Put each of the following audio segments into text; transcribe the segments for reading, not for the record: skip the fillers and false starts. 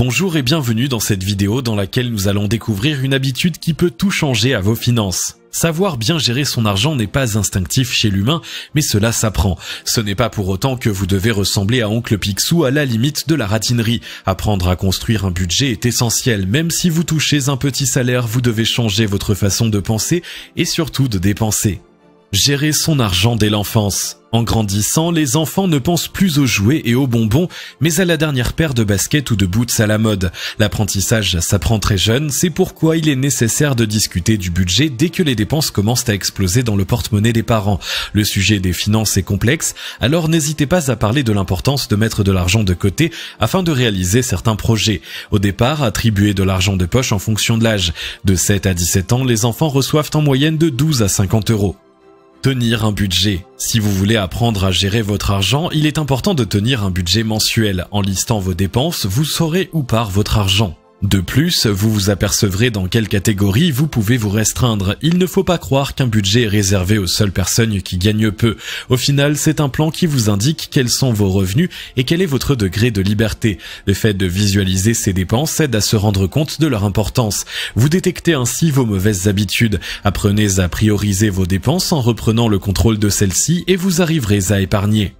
Bonjour et bienvenue dans cette vidéo dans laquelle nous allons découvrir une habitude qui peut tout changer à vos finances. Savoir bien gérer son argent n'est pas instinctif chez l'humain, mais cela s'apprend. Ce n'est pas pour autant que vous devez ressembler à Oncle Picsou à la limite de la ratinerie. Apprendre à construire un budget est essentiel. Même si vous touchez un petit salaire, vous devez changer votre façon de penser et surtout de dépenser. Gérer son argent dès l'enfance. En grandissant, les enfants ne pensent plus aux jouets et aux bonbons, mais à la dernière paire de baskets ou de boots à la mode. L'apprentissage s'apprend très jeune, c'est pourquoi il est nécessaire de discuter du budget dès que les dépenses commencent à exploser dans le porte-monnaie des parents. Le sujet des finances est complexe, alors n'hésitez pas à parler de l'importance de mettre de l'argent de côté afin de réaliser certains projets. Au départ, attribuez de l'argent de poche en fonction de l'âge. De 7 à 17 ans, les enfants reçoivent en moyenne de 12 à 50 euros. Tenir un budget. Si vous voulez apprendre à gérer votre argent, il est important de tenir un budget mensuel. En listant vos dépenses, vous saurez où part votre argent. De plus, vous vous apercevrez dans quelle catégorie vous pouvez vous restreindre. Il ne faut pas croire qu'un budget est réservé aux seules personnes qui gagnent peu. Au final, c'est un plan qui vous indique quels sont vos revenus et quel est votre degré de liberté. Le fait de visualiser ces dépenses aide à se rendre compte de leur importance. Vous détectez ainsi vos mauvaises habitudes. Apprenez à prioriser vos dépenses en reprenant le contrôle de celles-ci et vous arriverez à épargner.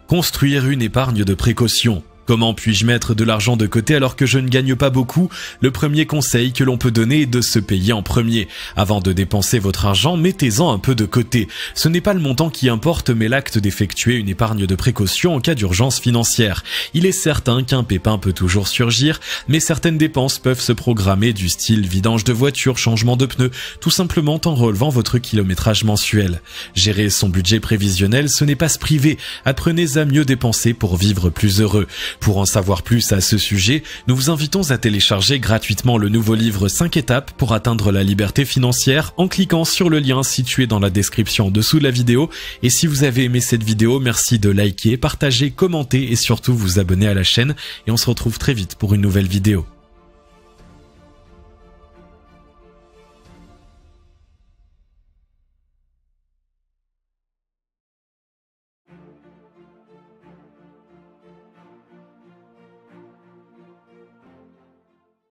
Construire une épargne de précaution. Comment puis-je mettre de l'argent de côté alors que je ne gagne pas beaucoup? Le premier conseil que l'on peut donner est de se payer en premier. Avant de dépenser votre argent, mettez-en un peu de côté. Ce n'est pas le montant qui importe, mais l'acte d'effectuer une épargne de précaution en cas d'urgence financière. Il est certain qu'un pépin peut toujours surgir, mais certaines dépenses peuvent se programmer du style vidange de voiture, changement de pneus, tout simplement en relevant votre kilométrage mensuel. Gérer son budget prévisionnel, ce n'est pas se priver. Apprenez à mieux dépenser pour vivre plus heureux. Pour en savoir plus à ce sujet, nous vous invitons à télécharger gratuitement le nouveau livre 5 étapes pour atteindre la liberté financière en cliquant sur le lien situé dans la description en dessous de la vidéo. Et si vous avez aimé cette vidéo, merci de liker, partager, commenter et surtout vous abonner à la chaîne. Et on se retrouve très vite pour une nouvelle vidéo.